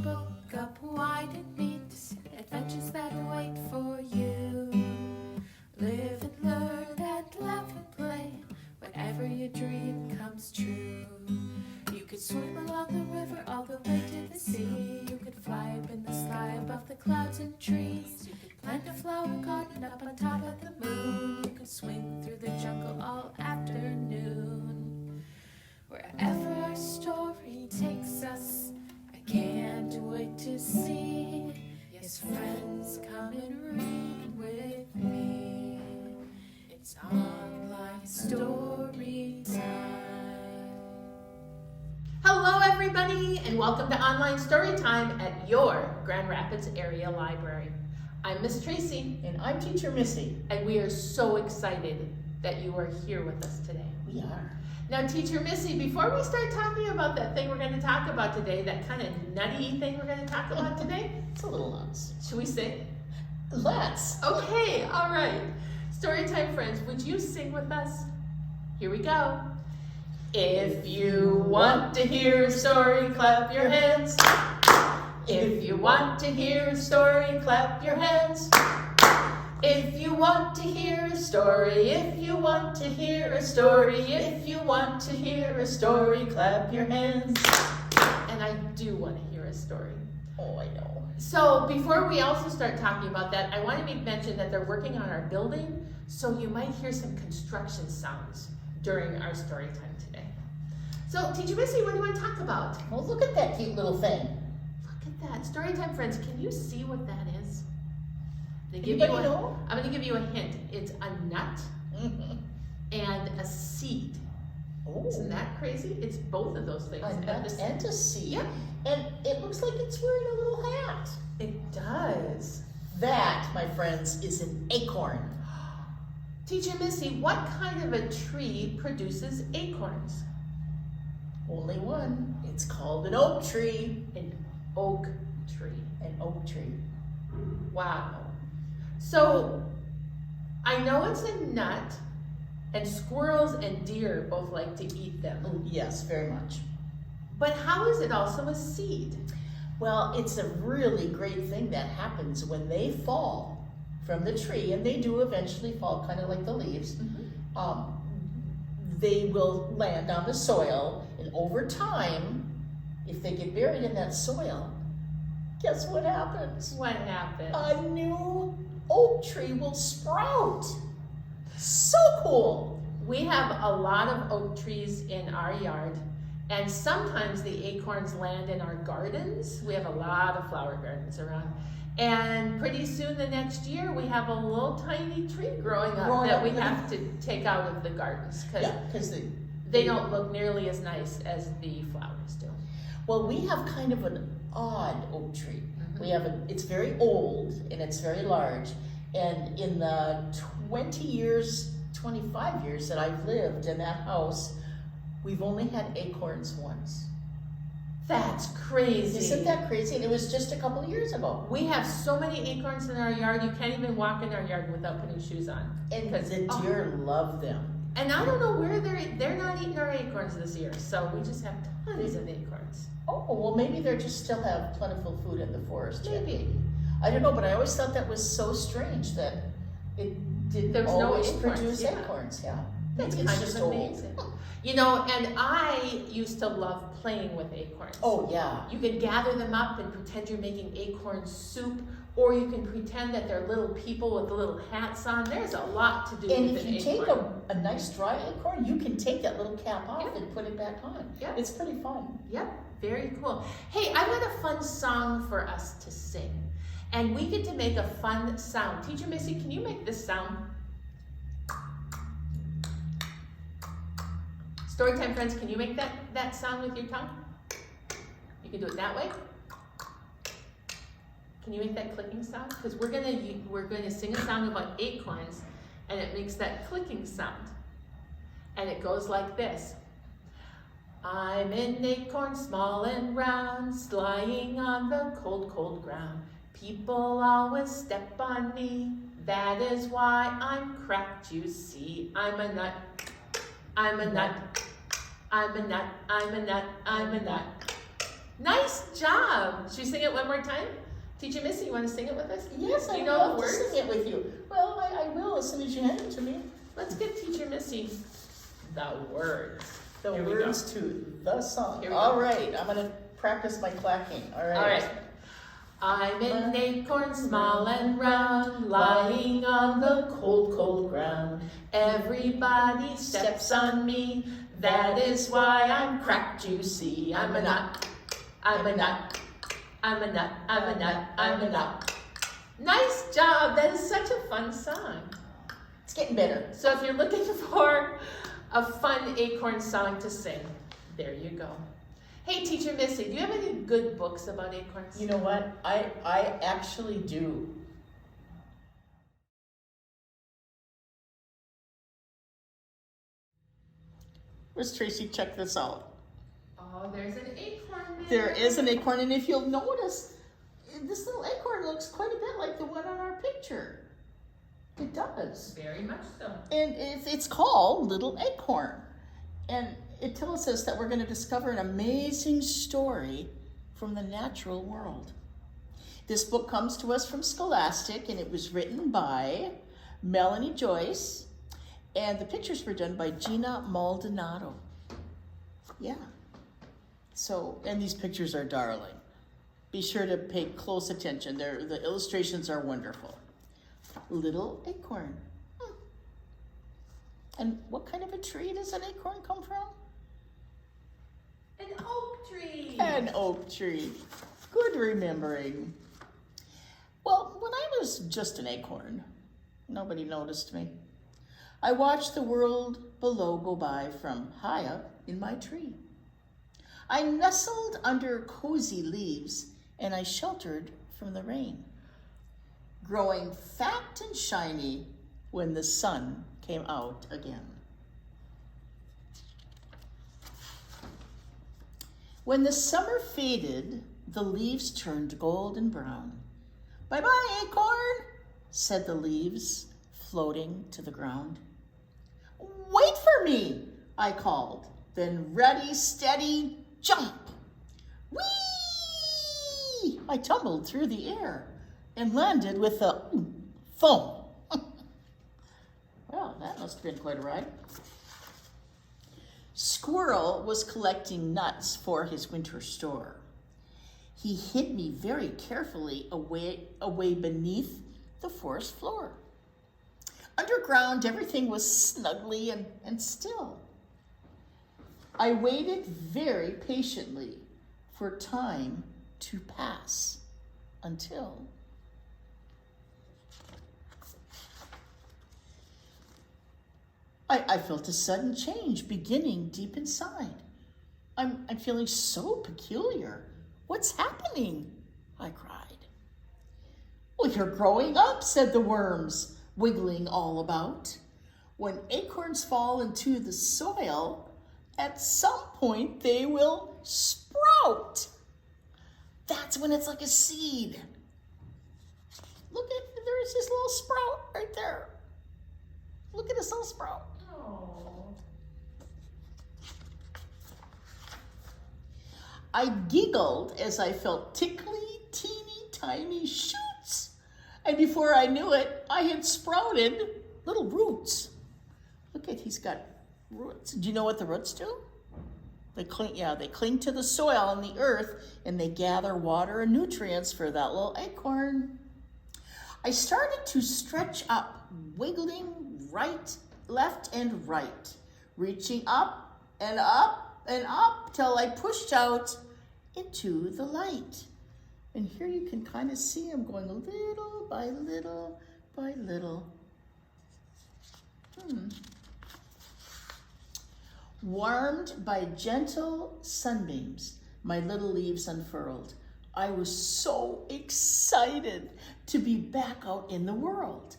book up wide and meet adventures that wait for you. Live and learn and laugh and play whenever your dream comes true. You could swim along the river all the way to the sea. You could fly up in the sky above the clouds and trees. You could plant a flower garden up on top of the moon. You could swing through the jungle all afternoon. Wherever our story takes us, I can't wait to see. Yes, friends, come and read with me. It's Online Storytime. Hello everybody, and welcome to Online Storytime at your Grand Rapids Area Library. I'm Miss Tracy. And I'm Teacher Missy. And we are so excited that you are here with us today. We are. Now, Teacher Missy, before we start talking about that thing we're going to talk about today, that kind of nutty thing we're going to talk about today, It's a little nuts. should we sing? Let's. Okay, all right. Storytime friends, would you sing with us? Here we go. If you want to hear a story, clap your hands. If you want to hear a story, clap your hands. If you want to hear a story, if you want to hear a story, if you want to hear a story, clap your hands. And I do want to hear a story. Oh, I know. So before we also start talking about that, I want to make mention that they're working on our building, so you might hear some construction sounds during our story time today. So Teacher Missy, what do you want to talk about? Well, look at that cute little thing. Look at that. Storytime friends, can you see what that is? Anybody know? I'm going to give you a hint. It's a nut and a seed. Oh, Isn't that crazy? It's both of those things. a nut and a seed. Yep. And it looks like it's wearing a little hat. It does. That, my friends, is an acorn. Teacher Missy, what kind of a tree produces acorns? Only one. It's called an oak tree. An oak tree. An oak tree. Wow. So, I know it's a nut, and squirrels and deer both like to eat them. Oh, yes, very much. But how is it also a seed? Well, it's a really great thing that happens when they fall from the tree, and they do eventually fall, kind of like the leaves. They will land on the soil, and over time, if they get buried in that soil, guess what happens? What happened? A new oak tree will sprout. So cool. We have a lot of oak trees in our yard, and sometimes the acorns land in our gardens. We have a lot of flower gardens around. And pretty soon the next year, we have a little tiny tree growing up that we have to take out of the gardens because they don't look nearly as nice as the flowers do. Well, we have kind of an odd oak tree. It's very old and it's very large. And in the 25 years that I've lived in that house, we've only had acorns once. That's crazy. Isn't that crazy? And it was just a couple of years ago. We have so many acorns in our yard, you can't even walk in our yard without putting shoes on. And the deer love them. And I don't know where they're not eating our acorns this year, so we just have tons of acorns. Oh, well, maybe they just still have plentiful food in the forest. Maybe. I don't know, but I always thought that was so strange that it didn't always produce acorns. Yeah. That's Maybe kind it's of just amazing. old. You know, and I used to love playing with acorns. Oh, yeah. You can gather them up and pretend you're making acorn soup, or you can pretend that they're little people with little hats on. There's a lot to do And with if an you acorn. take a nice dry acorn, you can take that little cap off and put it back on. Yeah. It's pretty fun. Yep, very cool. Hey, I've got a fun song for us to sing. And we get to make a fun sound. Teacher Missy, can you make this sound? Storytime friends, can you make that sound with your tongue? You can do it that way. Can you make that clicking sound? Because we're gonna sing a song about acorns, and it makes that clicking sound. And it goes like this. I'm an acorn small and round, lying on the cold, cold ground. People always step on me, that is why I'm cracked, you see. I'm a nut, I'm a nut, I'm a nut, I'm a nut, I'm a nut. Nice job. Should we sing it one more time? Teacher Missy, you want to sing it with us? Yes, I You would know love the to words? sing it with you. Well, I will as soon as you hand it to me. Let's give Teacher Missy the words. The Here we words to the song. Here we go. All right, I'm going to practice my clacking. All right. All right. I'm an acorn small and round, lying on the cold, cold ground. Everybody steps on me, that is why I'm cracked, you see. I'm a nut, I'm a nut, I'm a nut, I'm a nut, I'm a nut. Nice job, that is such a fun song. It's getting better. So if you're looking for a fun acorn song to sing, there you go. Hey, Teacher Missy, do you have any good books about acorns? You know what? I actually do. Where's Tracy? Check this out. Oh, there's an acorn There is an acorn, and if you'll notice, this little acorn looks quite a bit like the one on our picture. It does. Very much so. And it's called Little Acorn. And it tells us that we're going to discover an amazing story from the natural world. This book comes to us from Scholastic, and it was written by Melanie Joyce, and the pictures were done by Gina Maldonado. Yeah. So, and these pictures are darling. Be sure to pay close attention. The illustrations are wonderful. Little Acorn. And what kind of a tree does an acorn come from? An oak tree. An oak tree. Good remembering. Well, when I was just an acorn, nobody noticed me. I watched the world below go by from high up in my tree. I nestled under cozy leaves and I sheltered from the rain, growing fat and shiny when the sun came out again. When the summer faded, the leaves turned gold and brown. "Bye-bye, acorn," said the leaves, floating to the ground. "Wait for me," I called, then ready, steady, jump. Whee! I tumbled through the air and landed with a thump. Well, that must have been quite a ride. Squirrel was collecting nuts for his winter store. He hid me very carefully away beneath the forest floor. Underground, everything was snugly and still. I waited very patiently for time to pass until I felt a sudden change beginning deep inside. I'm feeling so peculiar. What's happening? I cried. "Well, you're growing up," said the worms, wiggling all about. "When acorns fall into the soil, at some point they will sprout. That's when it's like a seed. Look at, there's this little sprout right there. Look at this little sprout." Oh. I giggled as I felt tickly, teeny, tiny shoots. And before I knew it, I had sprouted little roots. Look at, he's got roots. Do you know what the roots do? They cling to the soil and the earth, and they gather water and nutrients for that little acorn. I started to stretch up, wiggling left and right, reaching up and up and up till I pushed out into the light. And here you can kind of see him going little by little by little. Warmed by gentle sunbeams, my little leaves unfurled. I was so excited to be back out in the world.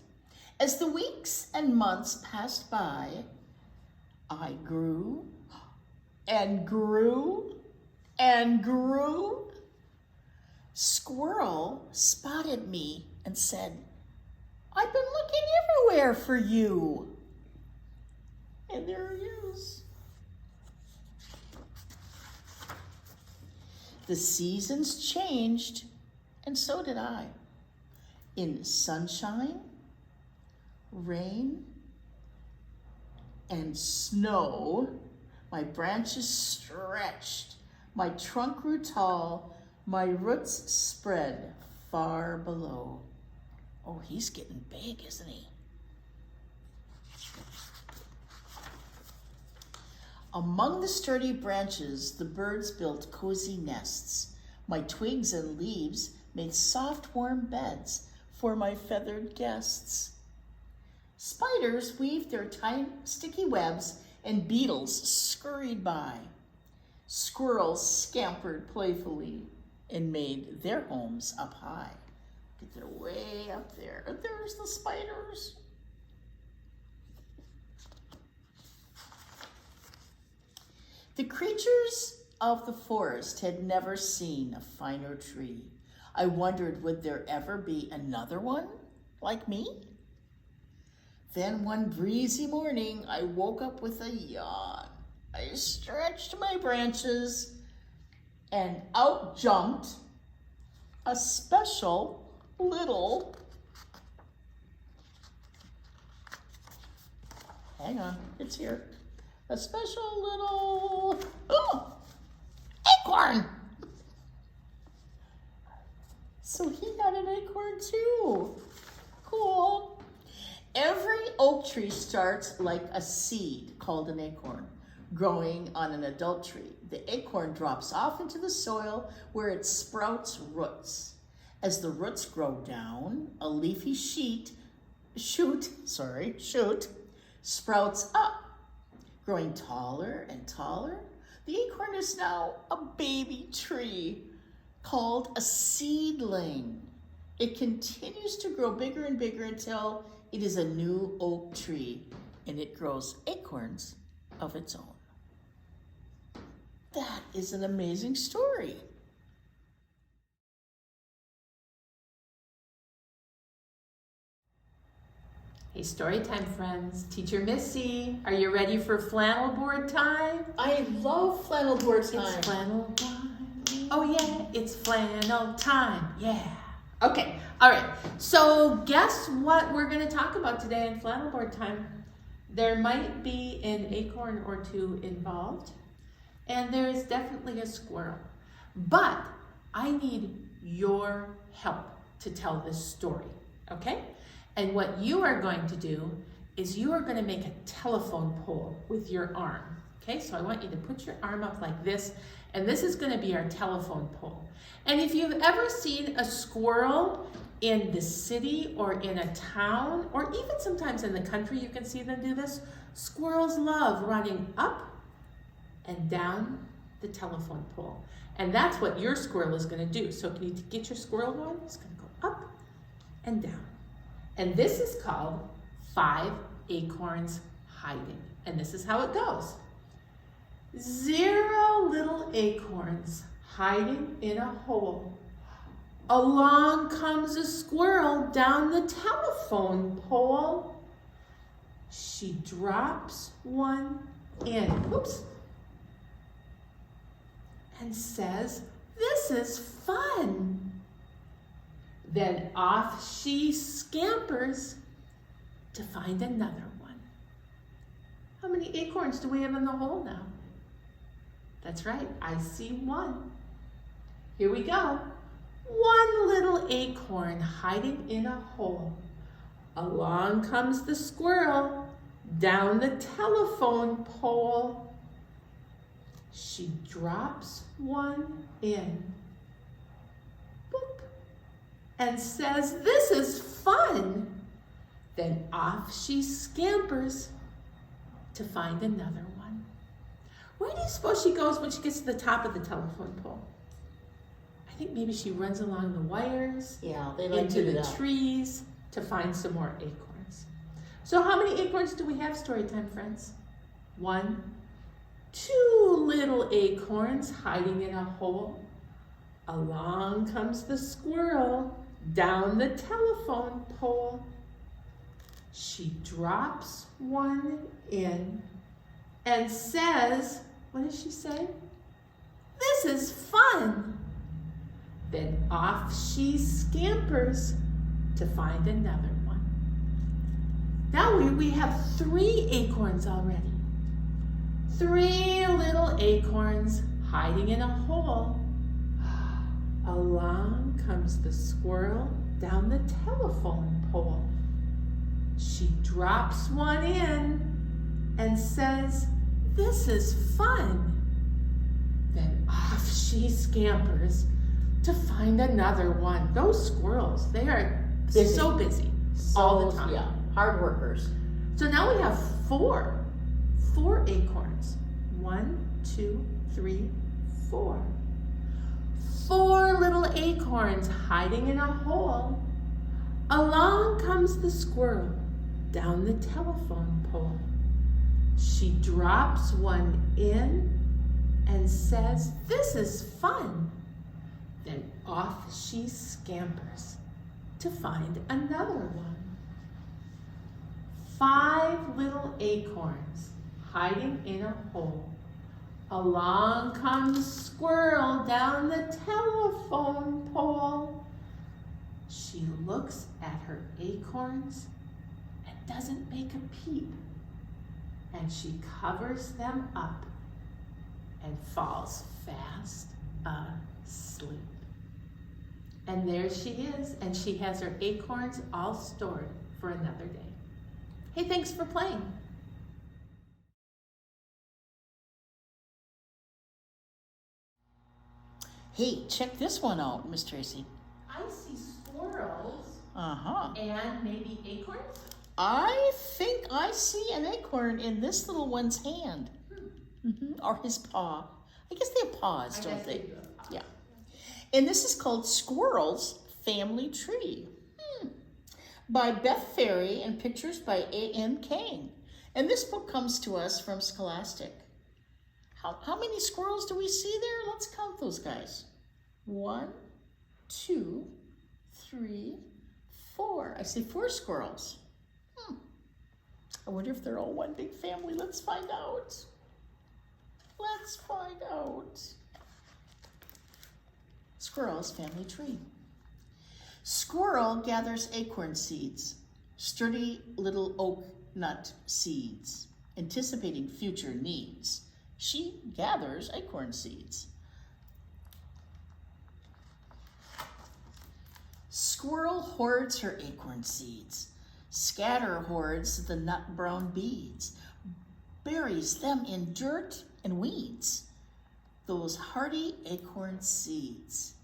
As the weeks and months passed by, I grew and grew and grew. Squirrel spotted me and said, "I've been looking everywhere for you." And there he is. The seasons changed, and so did I. In sunshine, rain, and snow, my branches stretched, my trunk grew tall, my roots spread far below. Oh, he's getting big, isn't he? Among the sturdy branches, the birds built cozy nests. My twigs and leaves made soft, warm beds for my feathered guests. Spiders weaved their tiny, sticky webs, and beetles scurried by. Squirrels scampered playfully and made their homes up high. Get their way up there. There's the spiders. The creatures of the forest had never seen a finer tree. I wondered, would there ever be another one like me? Then one breezy morning, I woke up with a yawn. I stretched my branches, and out jumped a special little, hang on, it's here. A special little, acorn. So he had an acorn too. Cool. Every oak tree starts like a seed called an acorn, growing on an adult tree. The acorn drops off into the soil where it sprouts roots. As the roots grow down, a leafy shoot sprouts up. Growing taller and taller, the acorn is now a baby tree called a seedling. It continues to grow bigger and bigger until it is a new oak tree, and it grows acorns of its own. That is an amazing story. Hey, story time friends. Teacher Missy, are you ready for flannel board time? I love flannel board time. It's flannel time. Oh yeah, it's flannel time. Yeah. Okay, all right. So guess what we're gonna talk about today in flannel board time? There might be an acorn or two involved, and there is definitely a squirrel. But I need your help to tell this story, okay? And what you are going to do is you are going to make a telephone pole with your arm. Okay, so I want you to put your arm up like this, and this is going to be our telephone pole. And if you've ever seen a squirrel in the city or in a town, or even sometimes in the country, you can see them do this. Squirrels love running up and down the telephone pole. And that's what your squirrel is going to do. So can you get your squirrel going? It's going to go up and down. And this is called 5 acorns hiding. And this is how it goes. 0 little acorns hiding in a hole. Along comes a squirrel down the telephone pole. She drops one in, oops, and says, "This is fun." Then off she scampers to find another one. How many acorns do we have in the hole now? That's right, I see 1. Here we go. 1 little acorn hiding in a hole. Along comes the squirrel down the telephone pole. She drops one in. Boop. And says, "This is fun." Then off she scampers to find another one. Where do you suppose she goes when she gets to the top of the telephone pole? I think maybe she runs along the wires, Yeah, they like into to do the that. trees to find some more acorns. So how many acorns do we have, Storytime friends? 1, 2 little acorns hiding in a hole. Along comes the squirrel down the telephone pole. She drops one in and says, what does she say? this is fun. Then off she scampers to find another one. Now we have 3 acorns already. 3 little acorns hiding in a hole. Along comes the squirrel down the telephone pole. She drops one in and says, "This is fun." Then off she scampers to find another one. Those squirrels, they are so busy all the time. Yeah, hard workers. So now we have 4 acorns. 1, 2, 3, 4. 4 little acorns hiding in a hole. Along comes the squirrel down the telephone pole. She drops one in and says, "This is fun." Then off she scampers to find another one. 5 little acorns hiding in a hole. Along comes squirrel down the telephone pole. She looks at her acorns and doesn't make a peep. And she covers them up and falls fast asleep. And there she is, and she has her acorns all stored for another day. Hey, thanks for playing. Hey, check this one out, Miss Tracy. I see squirrels Uh-huh. and maybe acorns. I think I see an acorn in this little one's hand. Or his paw. I guess they have paws, don't they? Yeah. And this is called Squirrel's Family Tree. By Beth Ferry and pictures by A.M. Kane. And this book comes to us from Scholastic. How many squirrels do we see there? Let's count those guys. 1, 2, 3, 4. I see 4 squirrels. I wonder if they're all one big family. Let's find out. Let's find out. Squirrel's Family Tree. Squirrel gathers acorn seeds, sturdy little oak nut seeds, anticipating future needs. She gathers acorn seeds. Squirrel hoards her acorn seeds, scatter hoards the nut brown beads, buries them in dirt and weeds, those hardy acorn seeds.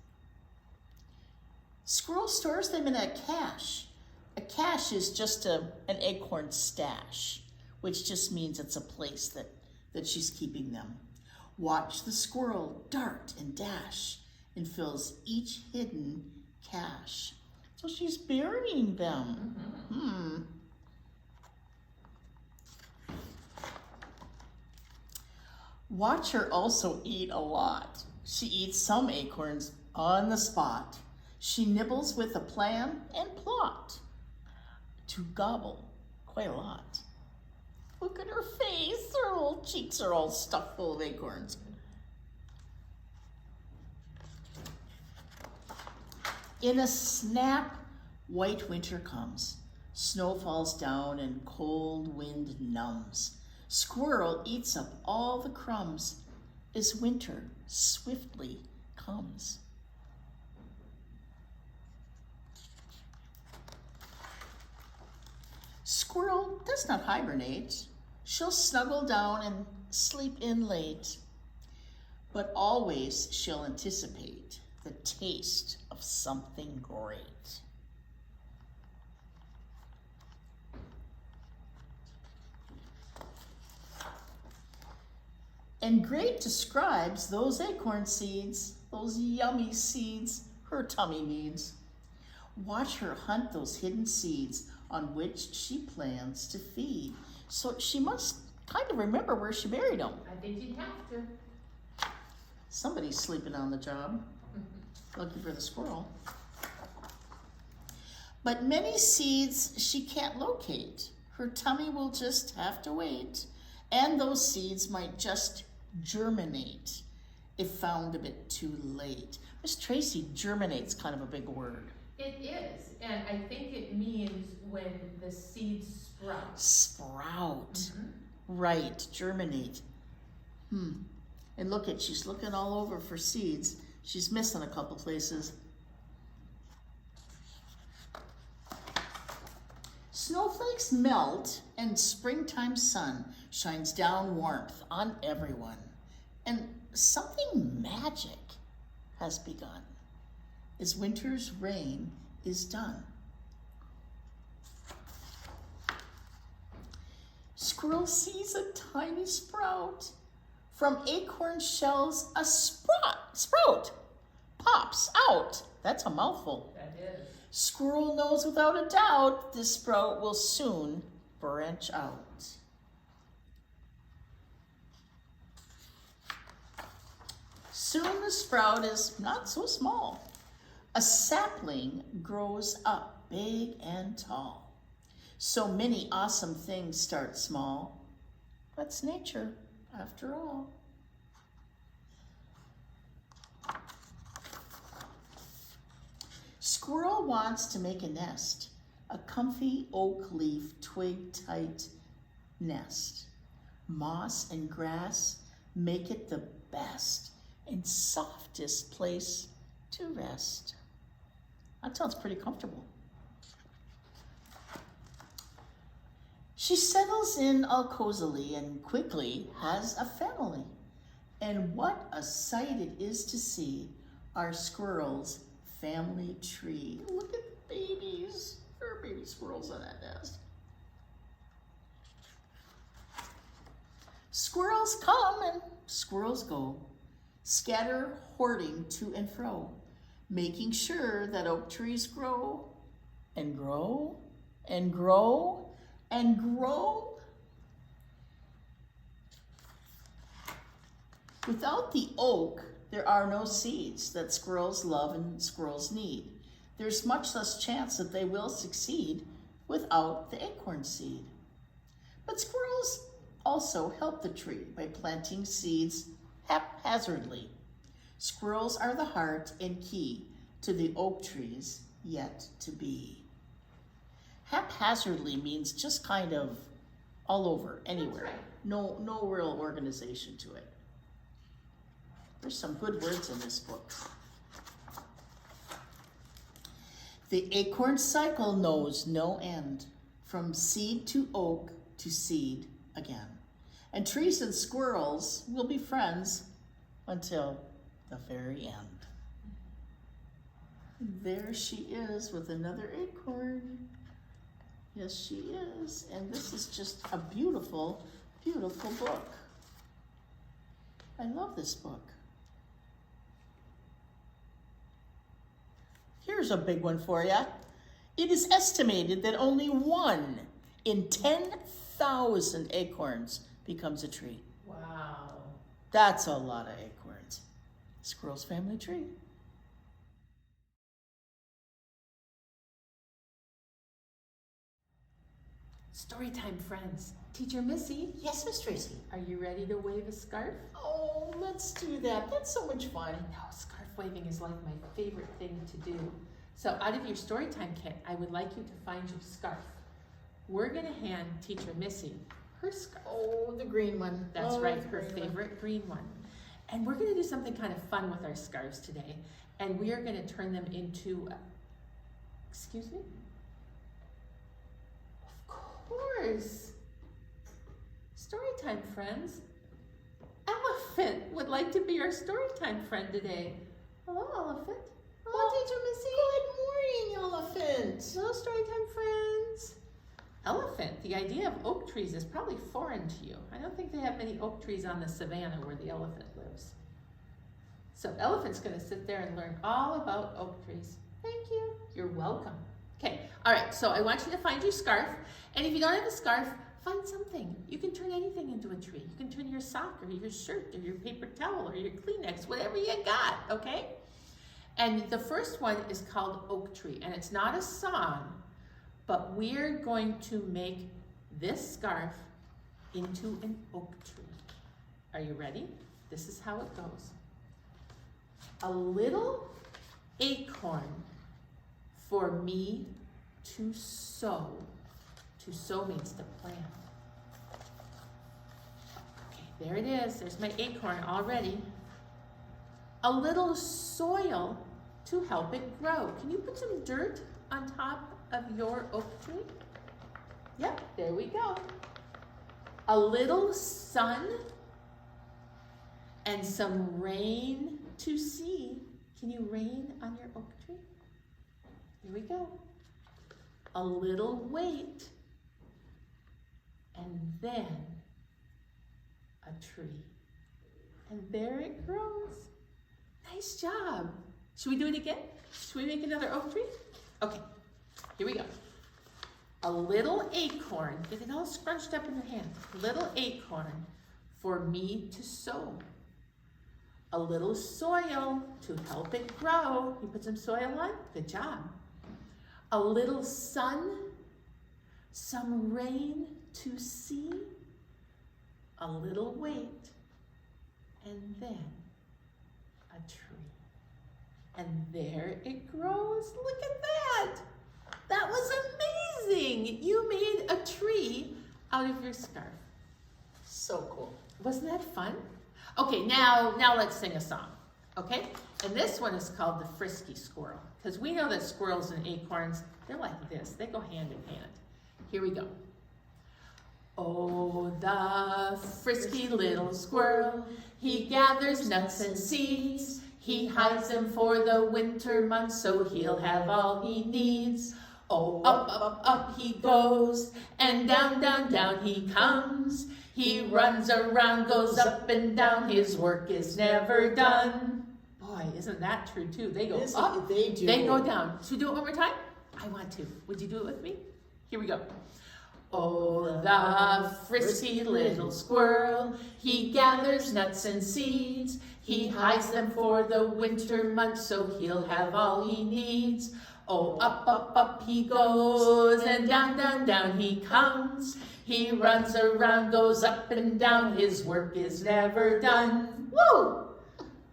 Squirrel stores them in a cache. A cache is just an acorn stash, which just means it's a place that she's keeping them. Watch the squirrel dart and dash and fills each hidden cache. So she's burying them. Watch her also eat a lot. She eats some acorns on the spot. She nibbles with a plan and plot to gobble quite a lot. Look at her face. Her little cheeks are all stuffed full of acorns. In a snap, white winter comes. Snow falls down and cold wind numbs. Squirrel eats up all the crumbs as winter swiftly comes. Squirrel does not hibernate. She'll snuggle down and sleep in late. But always she'll anticipate the taste of something great. And great describes those acorn seeds, those yummy seeds her tummy needs. Watch her hunt those hidden seeds on which she plans to feed. So she must kind of remember where she buried them. I think you'd have to. Somebody's sleeping on the job. Lucky for the squirrel. But many seeds she can't locate. Her tummy will just have to wait. And those seeds might just germinate it found a bit too late. Miss Tracy, germinate's kind of a big word. It is, and I think it means when the seeds sprout. Sprout. Right, germinate. And look at, she's looking all over for seeds. She's missing a couple places. Snowflakes melt and springtime sun shines down warmth on everyone. And something magic has begun as winter's rain is done. Squirrel sees a tiny sprout. From acorn shells, a sprout pops out. That's a mouthful. That is. Squirrel knows without a doubt this sprout will soon branch out. Soon the sprout is not so small. A sapling grows up big and tall. So many awesome things start small. That's nature, after all. Squirrel wants to make a nest, a comfy oak leaf twig tight nest. Moss and grass make it the best and softest place to rest. That sounds pretty comfortable. She settles in all cozily and quickly has a family. And what a sight it is to see our squirrel's family tree. Look at the babies. There are baby squirrels on that nest. Squirrels come and squirrels go, scatter hoarding to and fro, making sure that oak trees grow and grow and grow and grow. Without the oak, there are no seeds that squirrels love and squirrels need. There's much less chance that they will succeed without the acorn seed. But squirrels also help the tree by planting seeds haphazardly. Squirrels are the heart and key to the oak trees yet to be. Haphazardly means just kind of all over, anywhere. That's right. No real organization to it. There's some good words in this book. The acorn cycle knows no end, from seed to oak to seed again. And trees and squirrels will be friends until the very end. There she is with another acorn. Yes, she is. And this is just a beautiful, beautiful book. I love this book. Here's a big one for you. It is estimated that only 1 in 10,000 acorns becomes a tree. Wow. That's a lot of acorns. Squirrel's family tree. Storytime friends. Teacher Missy, Yes, Miss Tracy. are you ready to wave a scarf? Oh, let's do that. That's so much fun. No, scarf waving is like my favorite thing to do. So out of your Storytime kit, I would like you to find your scarf. We're gonna hand Teacher Missy her scarf. Oh, the green one. That's Oh, right, the her green one. favorite green one. And we're gonna do something kind of fun with our scarves today. And we are gonna turn them into, excuse me? Of course. Storytime friends. Elephant would like to be our Storytime friend today. Hello, Elephant. Hello, Teacher Missy. Good morning, elephant. Hello, Storytime friends. Elephant, the idea of oak trees is probably foreign to you. I don't think they have many oak trees on the savannah where the elephant lives. So Elephant's gonna sit there and learn all about oak trees. Thank you. You're welcome. Okay, all right, so I want you to find your scarf. And if you don't have a scarf, find something. You can turn anything into a tree. You can turn your sock or your shirt or your paper towel or your Kleenex, whatever you got, okay? And the first one is called Oak Tree, and it's not a song, but we're going to make this scarf into an oak tree. Are you ready? This is how it goes. A little acorn for me to sow. To sow means to plant. Okay, there it is. There's my acorn already. A little soil to help it grow. Can you put some dirt on top of your oak tree? Yep, there we go. A little sun and some rain to see. Can you rain on your oak tree? Here we go. A little wait, and then a tree. And there it grows. Nice job. Should we do it again? Should we make another oak tree? Okay, here we go. A little acorn, get it all scrunched up in your hand. Little acorn for me to sow. A little soil to help it grow. You put some soil on? Good job. A little sun, some rain to see. A little wait, and then a tree. And there it grows. Look at that. That was amazing. You made a tree out of your scarf. So cool. Wasn't that fun? Okay, now let's sing a song, okay? And this one is called The Frisky Squirrel, because we know that squirrels and acorns, they're like this. They go hand in hand. Here we go. Oh, the frisky little squirrel, he gathers nuts and seeds. He hides them for the winter months, so he'll have all he needs. Oh, up, up, up he goes, and down, down, down he comes. He runs around, goes up and down, his work is never done. Boy, isn't that true too? They go up, they do. They go down. Should we do it one more time? I want to. Would you do it with me? Here we go. Oh, the frisky little squirrel, he gathers nuts and seeds. He hides them for the winter months, so he'll have all he needs. Oh, up, up, up he goes, and down, down, down he comes. He runs around, goes up and down, his work is never done. Woo!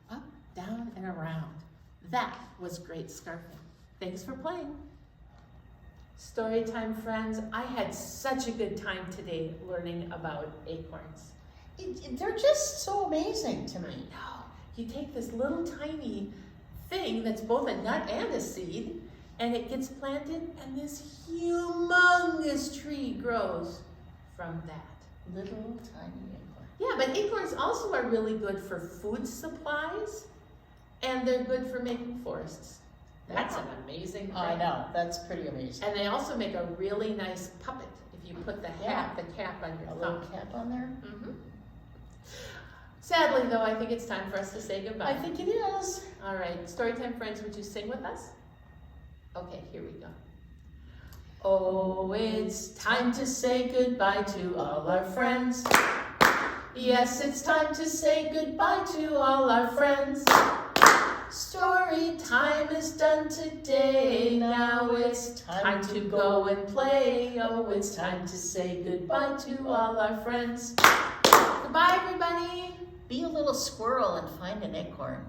Up, down, and around. That was great scarfing. Thanks for playing. Storytime friends, I had such a good time today learning about acorns. They're just so amazing to me. No, you take this little tiny thing that's both a nut and a seed, and it gets planted, and this humongous tree grows from that. Little tiny acorn. Yeah, but acorns also are really good for food supplies, and they're good for making forests. That's an amazing thing. I know, that's pretty amazing. And they also make a really nice puppet if you put the cap on your A thumb. little cap on there? Mm-hmm. Sadly, though, I think it's time for us to say goodbye. I think it is. All right, Storytime friends, would you sing with us? Okay, here we go. Oh, it's time to say goodbye to all our friends. Yes, it's time to say goodbye to all our friends. Story time is done today. Now it's time to go and play. Oh, it's time to say goodbye to all our friends. Goodbye, everybody. Be a little squirrel and find an acorn.